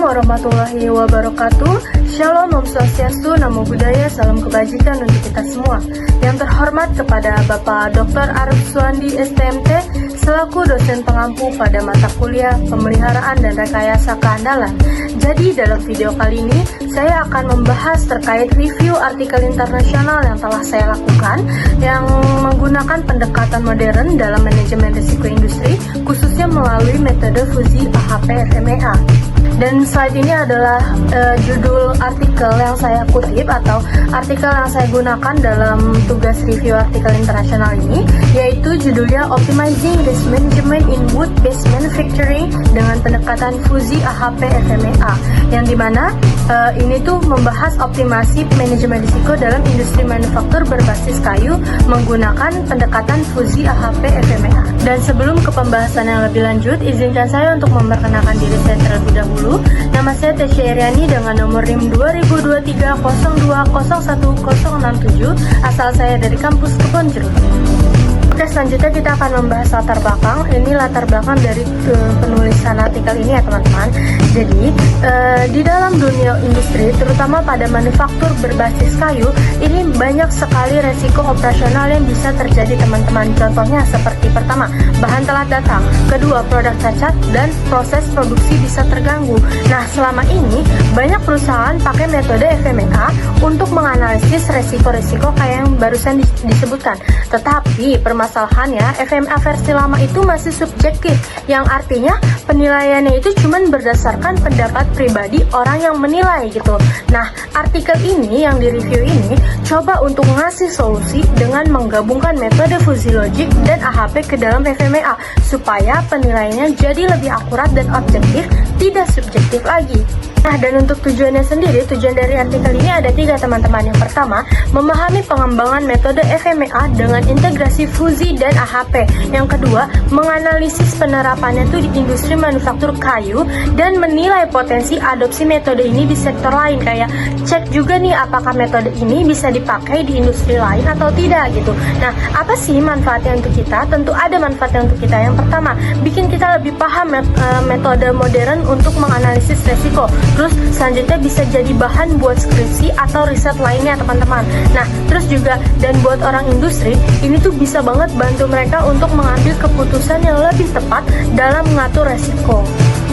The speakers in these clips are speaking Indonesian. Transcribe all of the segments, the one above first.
warahmatullahi wabarakatuh. Shalom, Om Swastiastu, Namo Buddhaya, salam kebajikan untuk kita semua. Yang terhormat kepada Bapak Dr. Arif Suwandi STMT selaku dosen pengampu pada mata kuliah Pemeliharaan dan Rekayasa Keandalan. Jadi dalam video kali ini saya akan membahas terkait review artikel internasional yang telah saya lakukan yang menggunakan pendekatan modern dalam manajemen risiko industri, khususnya melalui metode fusi AHP FMEA. Dan slide ini adalah judul artikel yang saya kutip atau artikel yang saya gunakan dalam tugas review artikel internasional ini, yaitu judulnya Optimizing Risk Management in Wood-Based Manufacturing dengan pendekatan fusi AHP FMEA, yang dimana ini tuh membahas optimasi manajemen risiko dalam industri manufaktur berbasis kayu menggunakan pendekatan fusi AHP FMEA. Dan sebelum ke pembahasan yang lebih lanjut, izinkan saya untuk memperkenalkan diri saya terlebih dahulu. Nama saya Tesya Iriani dengan nomor NIM 202302011067. Asal saya dari kampus Kebonjeruk. Oke, selanjutnya kita akan membahas latar belakang. Ini latar belakang dari penulisan artikel ini ya teman-teman. Jadi di dalam dunia industri, terutama pada manufaktur berbasis kayu, ini banyak sekali resiko operasional yang bisa terjadi teman-teman. Contohnya seperti pertama, bahan telat datang. Kedua, produk cacat dan proses produksi bisa terganggu. Nah, selama ini banyak perusahaan pakai metode FMEA untuk menganalisis resiko-resiko kayak yang barusan disebutkan. Tetapi permasalahannya, FMEA versi lama itu masih subjektif, yang artinya penilaiannya itu cuma berdasarkan pendapat pribadi orang yang menilai gitu. Nah, artikel ini yang direview ini coba untuk ngasih solusi dengan menggabungkan metode fusi logik dan AHP ke dalam FMEA supaya penilaiannya jadi lebih akurat dan objektif, tidak subjektif lagi. Nah, dan untuk tujuannya sendiri, tujuan dari artikel ini ada 3 teman-teman. Yang pertama, memahami pengembangan metode FMEA dengan integrasi fusi dan AHP. Yang kedua, menganalisis penerapannya itu di industri manufaktur kayu dan menilai potensi adopsi metode ini di sektor lain, kayak cek juga nih apakah metode ini bisa dipakai di industri lain atau tidak gitu. Nah, apa sih manfaatnya untuk kita? Tentu ada manfaatnya untuk kita. Yang pertama, bikin kita lebih paham metode modern untuk menganalisis resiko. Terus selanjutnya bisa jadi bahan buat skripsi atau riset lainnya teman-teman. Nah, terus juga dan buat orang industri, ini tuh bisa banget bantu mereka untuk mengambil keputusan yang lebih tepat dalam mengatur resiko.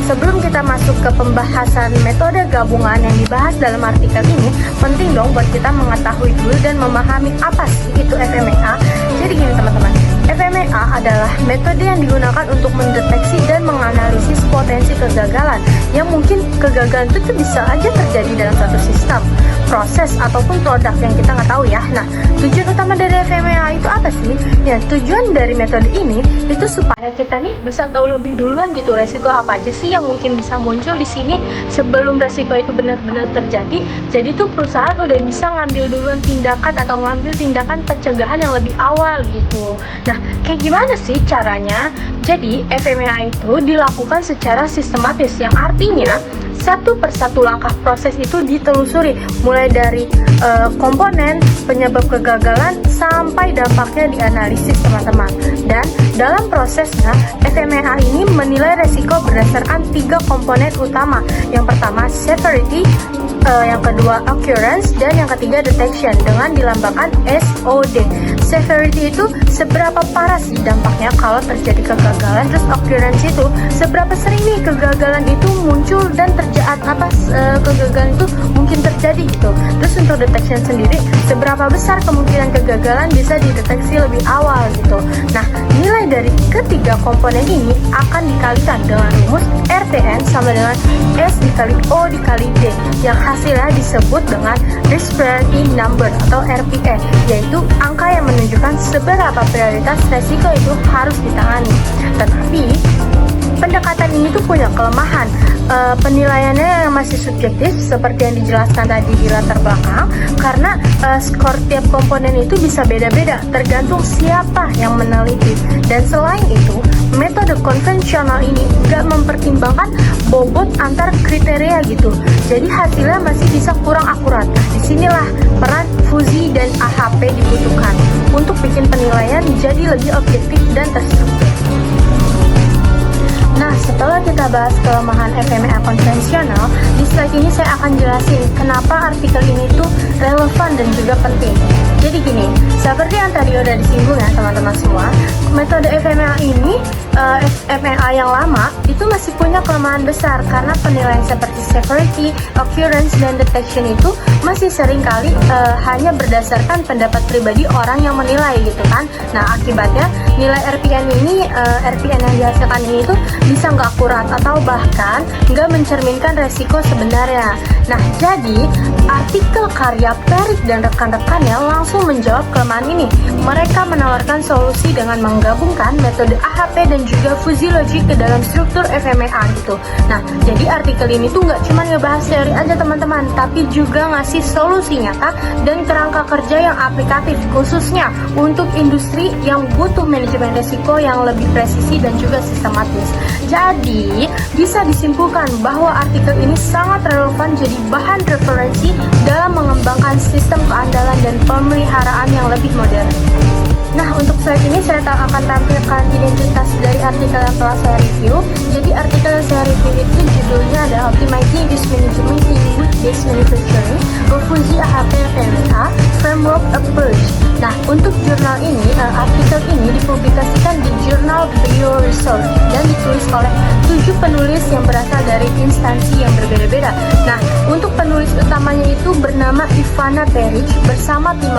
Sebelum kita masuk ke pembahasan metode gabungan yang dibahas dalam artikel ini, penting dong buat kita mengetahui dulu dan memahami apa sih itu FMEA. Jadi gini teman-teman, FMEA adalah metode yang digunakan untuk mendeteksi dan menganalisis potensi kegagalan, yang mungkin kegagalan itu bisa aja terjadi dalam suatu sistem, proses, ataupun produk yang kita nggak tahu ya. Nah, tujuan utama dari FMEA itu apa sih? Ya, tujuan dari metode ini itu supaya kita nih bisa tahu lebih duluan gitu resiko apa aja sih yang mungkin bisa muncul di sini sebelum resiko itu benar-benar terjadi. Jadi tuh perusahaan udah bisa ngambil duluan tindakan atau ngambil tindakan pencegahan yang lebih awal gitu. Nah, kayak gimana sih caranya? Jadi FMEA itu dilakukan secara sistematis, yang artinya satu persatu langkah proses itu ditelusuri, mulai dari komponen, penyebab kegagalan, sampai dampaknya dianalisis teman-teman. Dan dalam prosesnya, FMEA ini menilai resiko berdasarkan 3 komponen utama. Yang pertama severity, yang kedua occurrence, dan yang ketiga detection dengan dilambangkan SOD. Severity itu seberapa parah sih dampaknya kalau terjadi kegagalan, terus occurrence itu seberapa sering nih kegagalan itu muncul dan kegagalan itu mungkin terjadi gitu. Terus untuk detection sendiri, seberapa besar kemungkinan kegagalan bisa dideteksi lebih awal gitu. Nah, nilai dari ketiga komponen ini akan dikalikan dengan rumus RTN sama dengan S dikali O dikali D, yang hasilnya disebut dengan Risk Priority Number atau RPE, yaitu angka yang menunjukkan seberapa prioritas resiko itu harus ditangani. Tetapi pendekatan ini tuh punya kelemahan. Penilaiannya yang masih subjektif seperti yang dijelaskan tadi di latar belakang, karena skor tiap komponen itu bisa beda-beda tergantung siapa yang meneliti. Dan selain itu, metode konvensional ini nggak mempertimbangkan bobot antar kriteria gitu. Jadi hasilnya masih bisa kurang akurat. Disinilah peran fusi dan AHP dibutuhkan untuk bikin penilaian jadi lebih objektif dan terstruktur. Nah, setelah kita bahas kelemahan FMEA konvensional, di slide ini saya akan jelasin kenapa artikel ini tuh relevan dan juga penting. Jadi gini, seperti yang tadi udah disinggung ya teman-teman semua, metode FMEA ini, FMEA yang lama, itu masih punya kelemahan besar karena penilaian seperti severity, occurrence, dan detection itu masih seringkali hanya berdasarkan pendapat pribadi orang yang menilai gitu kan. Nah, akibatnya nilai RPN yang dihasilkan ini tuh bisa nggak akurat atau bahkan nggak mencerminkan resiko sebenarnya. Nah, jadi artikel karya Perik dan rekan-rekannya langsung menjawab kelemahan ini. Mereka menawarkan solusi dengan menggabungkan metode AHP dan juga fuzzy logic ke dalam struktur FMEA gitu. Nah, jadi artikel ini tuh nggak cuma ngebahas teori aja teman-teman, tapi juga ngasih solusi nyata dan kerangka kerja yang aplikatif, khususnya untuk industri yang butuh manajemen risiko yang lebih presisi dan juga sistematis. Jadi, bisa disimpulkan bahwa artikel ini sangat relevan jadi bahan referensi dalam mengembangkan sistem keandalan dan pemeliharaan yang lebih modern. Nah, untuk slide ini saya akan tampilkan identitas dari artikel yang telah saya review. Jadi artikel yang saya review itu judulnya adalah Optimizing Risk Management in Wood-Based Manufacturing, Fuzzy AHP FMEA Framework Approach. Nah, untuk jurnal ini, artikel ini dipublikasikan di jurnal Bioresource dan ditulis oleh 7 penulis yang berasal dari instansi yang berbeda-beda. Nah, untuk penulis utamanya itu bernama Ivana Peric bersama tim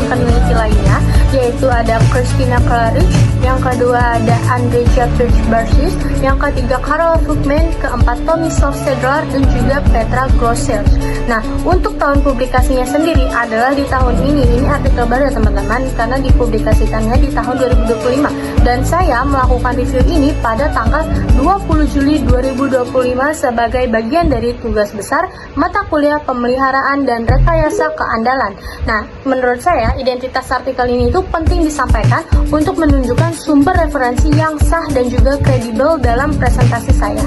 peneliti lainnya, yaitu ada Christina Claridge, yang kedua ada Andreja Birch-Barsis, yang ketiga Carol Fugman, keempat Tommy Stedler, dan juga Petra Grossels. Nah, untuk tahun publikasinya sendiri adalah di tahun ini. Ini artikel baru ya teman-teman, karena dipublikasikannya di tahun 2025. Dan saya melakukan review ini pada tanggal 20 Juli 2025 sebagai bagian dari tugas besar mata kuliah pemeliharaan dan rekayasa keandalan. Nah, menurut saya identitas artikel ini itu penting disampaikan untuk menunjukkan sumber referensi yang sah dan juga kredibel dalam presentasi saya.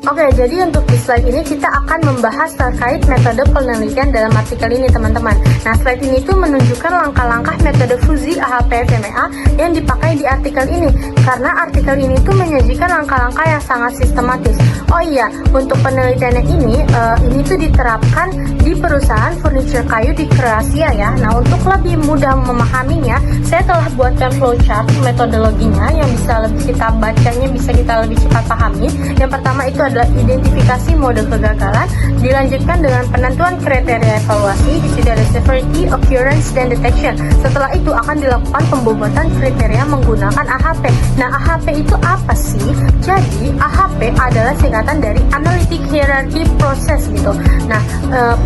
Oke, jadi untuk di slide ini kita akan membahas terkait metode penelitian dalam artikel ini teman-teman. Nah, slide ini tuh menunjukkan langkah-langkah metode fuzzy AHP FMEA yang dipakai di artikel ini. Karena artikel ini tuh menyajikan langkah-langkah yang sangat sistematis. Oh iya, untuk penelitiannya ini tuh diterapkan di perusahaan furniture kayu di Kroasia ya. Nah, untuk lebih mudah memahaminya, saya telah buatkan flowchart metodologinya yang bisa lebih kita bacanya, bisa kita lebih cepat pahami. Yang pertama itu adalah identifikasi mode kegagalan, dilanjutkan dengan penentuan kriteria evaluasi, di sini ada severity, occurrence, dan detection. Setelah itu akan dilakukan pembobotan kriteria menggunakan AHP. Nah, AHP itu apa sih? Jadi, AHP adalah singkatan dari Analytic Hierarchy Process gitu. Nah,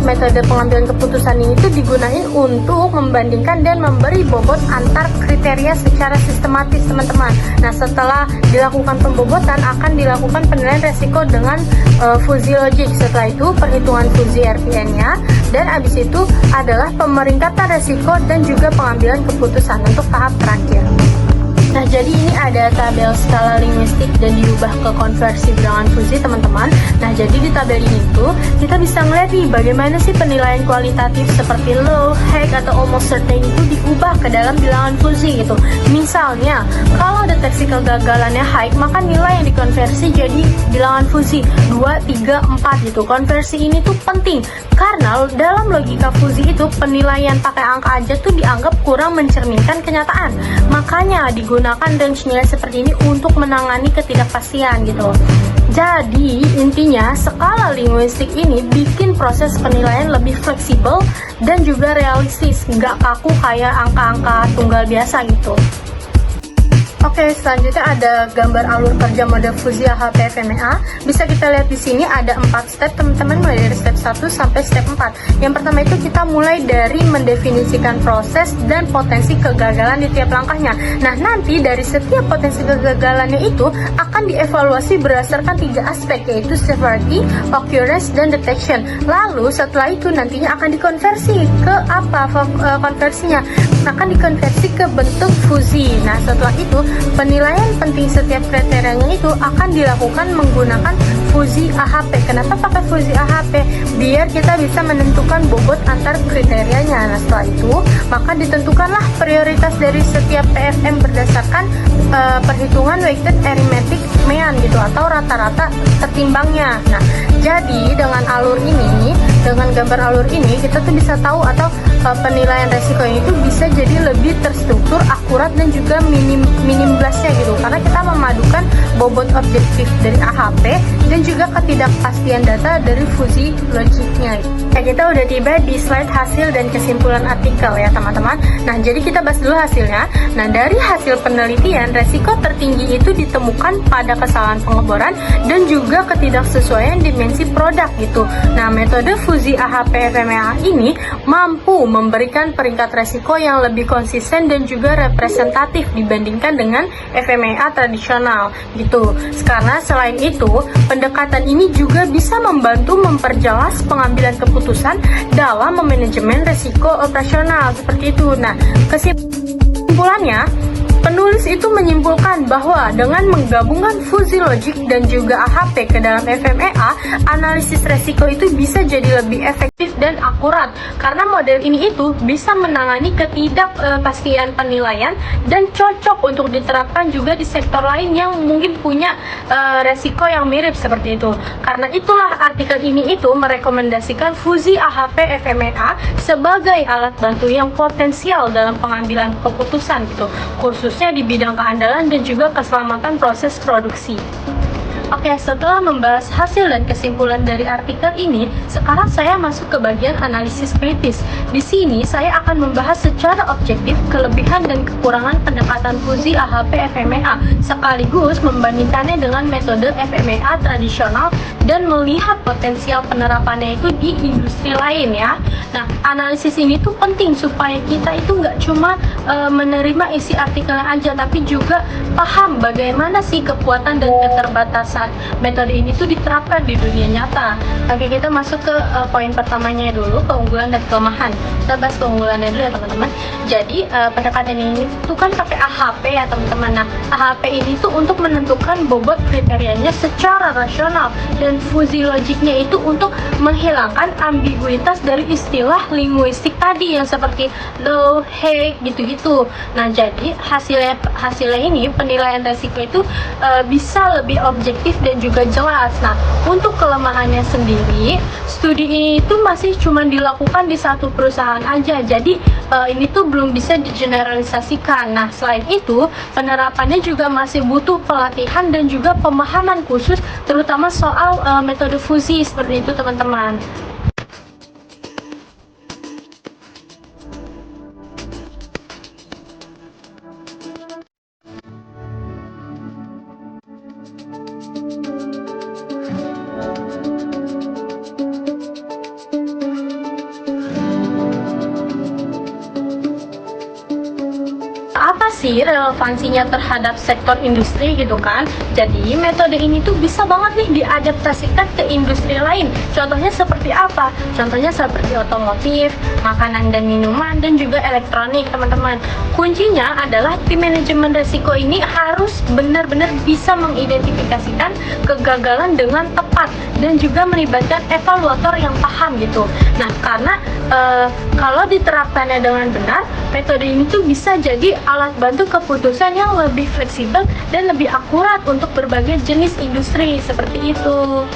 metode pengambilan keputusan ini tuh digunakan untuk membandingkan dan memberi bobot antar kriteria secara sistematis teman-teman. Nah, setelah dilakukan pembobotan akan dilakukan penilaian resiko dengan fuzzy logic. Setelah itu perhitungan fuzzy RPN-nya, dan abis itu adalah pemeringkatan resiko dan juga pengambilan keputusan untuk tahap terakhir. Nah, jadi ini ada tabel skala linguistik dan diubah ke konversi bilangan fuzzy teman-teman. Nah, jadi di tabel ini tuh kita bisa ngeliat nih bagaimana sih penilaian kualitatif seperti low, high, atau almost certain itu diubah ke dalam bilangan fuzzy gitu. Misalnya, kalau deteksi kegagalannya high, maka nilai yang dikonversi jadi bilangan fuzzy 2, 3, 4 gitu. Konversi ini tuh penting karena dalam logika fuzzy itu penilaian pakai angka aja tuh dianggap kurang mencerminkan kenyataan. Makanya digunakan range nilai seperti ini untuk menangani ketidakpastian gitu. Jadi intinya skala linguistik ini bikin proses penilaian lebih fleksibel dan juga realistis, nggak kaku kayak angka-angka tunggal biasa gitu. Oke, selanjutnya ada gambar alur kerja mode fuzzy AHP FMEA. Bisa kita lihat di sini ada 4 step teman-teman, mulai dari step 1 sampai step 4. Yang pertama itu kita mulai dari mendefinisikan proses dan potensi kegagalan di tiap langkahnya. Nah, nanti dari setiap potensi kegagalannya itu akan dievaluasi berdasarkan 3 aspek, yaitu severity, occurrence, dan detection. Lalu setelah itu nantinya akan dikonversi ke apa konversinya? Akan dikonversi ke bentuk fuzzy. Nah, setelah itu penilaian penting setiap kriterianya itu akan dilakukan menggunakan fuzzy AHP. Kenapa pakai fuzzy AHP? Biar kita bisa menentukan bobot antar kriterianya. Nah, setelah itu maka ditentukanlah prioritas dari setiap PFM berdasarkan perhitungan weighted arithmetic mean gitu, atau rata-rata tertimbangnya. Nah, jadi dengan alur ini, dengan gambar alur ini, kita tuh bisa tahu atau penilaian resiko itu bisa jadi lebih terstruktur, akurat, dan juga minim blastnya gitu, karena kita memadukan bobot objektif dari AHP dan juga ketidakpastian data dari fuzzy logiknya. Nah, kita udah tiba di slide hasil dan kesimpulan artikel ya teman-teman. Nah, jadi kita bahas dulu hasilnya. Nah, dari hasil penelitian, resiko tertinggi itu ditemukan pada kesalahan pengeboran dan juga ketidaksesuaian dimensi produk gitu. Nah, metode fuzzy AHP FMEA ini mampu memberikan peringkat resiko yang lebih konsisten dan juga representatif dibandingkan dengan FMEA tradisional gitu. Karena selain itu, pendekatan ini juga bisa membantu memperjelas pengambilan keputusan dalam memanajemen resiko operasional seperti itu. Nah, kesimpulannya, penulis itu menyimpulkan bahwa dengan menggabungkan fuzzy logic dan juga AHP ke dalam FMEA, analisis resiko itu bisa jadi lebih efektif dan akurat karena model ini itu bisa menangani ketidakpastian penilaian dan cocok untuk diterapkan juga di sektor lain yang mungkin punya resiko yang mirip seperti itu. Karena itulah artikel ini itu merekomendasikan fuzzy AHP FMEA sebagai alat bantu yang potensial dalam pengambilan keputusan gitu, khususnya di bidang keandalan dan juga keselamatan proses produksi. Oke, setelah membahas hasil dan kesimpulan dari artikel ini, sekarang saya masuk ke bagian analisis kritis. Di sini saya akan membahas secara objektif kelebihan dan kekurangan pendekatan fuzzy AHP FMEA, sekaligus membandingkannya dengan metode FMEA tradisional dan melihat potensial penerapannya itu di industri lain ya. Nah, analisis ini tuh penting supaya kita itu nggak cuma menerima isi artikelnya aja, tapi juga paham bagaimana sih kekuatan dan keterbatasan metode ini tuh diterapkan di dunia nyata. Oke, kita masuk ke poin pertamanya dulu, keunggulan dan kelemahan. Kita bahas keunggulannya dulu ya teman-teman. Jadi pendekatan ini tuh kan pakai AHP ya teman-teman. Nah, AHP ini tuh untuk menentukan bobot kriterianya secara rasional, dan fuzzy logiknya itu untuk menghilangkan ambiguitas dari istilah linguistik tadi yang seperti low, high gitu-gitu. Nah, jadi hasilnya ini penilaian resiko itu bisa lebih objektif dan juga jelas. Nah, untuk kelemahannya sendiri, studi ini itu masih cuma dilakukan di satu perusahaan aja, jadi ini tuh belum bisa digeneralisasikan. Nah, selain itu penerapannya juga masih butuh pelatihan dan juga pemahaman khusus, terutama soal metode fuzzy seperti itu teman-teman. Apa sih relevansinya terhadap sektor industri gitu kan? Jadi metode ini tuh bisa banget nih diadaptasikan ke industri lain. Contohnya seperti apa? Contohnya seperti otomotif, makanan dan minuman, dan juga elektronik teman-teman. Kuncinya adalah tim manajemen resiko ini harus benar-benar bisa mengidentifikasikan kegagalan dengan tepat dan juga melibatkan evaluator yang paham gitu. Nah, karena kalau diterapkannya dengan benar, metode ini tuh bisa jadi alat bantu keputusan yang lebih fleksibel dan lebih akurat untuk berbagai jenis industri seperti itu.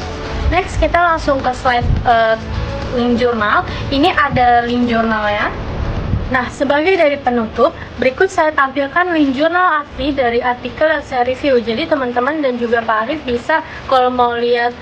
Next, kita langsung ke slide link jurnal. Ini ada link jurnal ya. Nah, sebagai dari penutup, berikut saya tampilkan link jurnal asli dari artikel yang saya review. Jadi teman-teman dan juga Pak Arif bisa, kalau mau lihat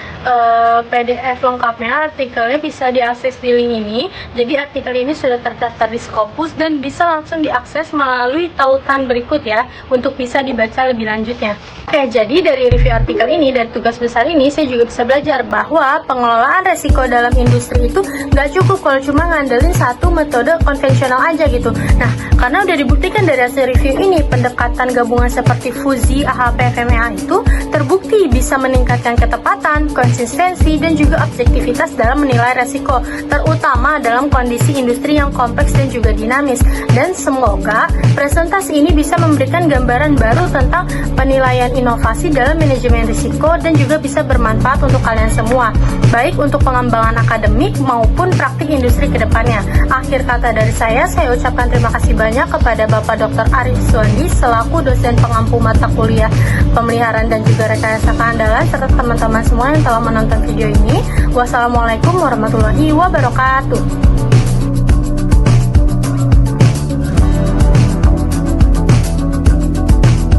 PDF lengkapnya, artikelnya bisa diakses di link ini. Jadi artikel ini sudah terdaftar di Scopus dan bisa langsung diakses melalui tautan berikut ya, untuk bisa dibaca lebih lanjutnya. Oke, jadi dari review artikel ini, dari tugas besar ini, saya juga bisa belajar bahwa pengelolaan resiko dalam industri itu nggak cukup kalau cuma ngandelin satu metode konvensional aja gitu. Nah, karena udah dibuktikan dari hasil review ini, pendekatan gabungan seperti fuzzy, AHP, FMEA itu terbukti bisa meningkatkan ketepatan, konsistensi, dan juga objektivitas dalam menilai resiko, terutama dalam kondisi industri yang kompleks dan juga dinamis. Dan semoga presentasi ini bisa memberikan gambaran baru tentang penilaian inovasi dalam manajemen risiko dan juga bisa bermanfaat untuk kalian semua, baik untuk pengembangan akademik maupun praktik industri ke depannya. Akhir kata dari saya ucapkan terima kasih banyak kepada Bapak Dr. Arif Suwandi selaku dosen pengampu mata kuliah pemeliharaan dan juga rekayasa keandalan, serta teman-teman semua yang telah menonton video ini. Wassalamualaikum warahmatullahi wabarakatuh.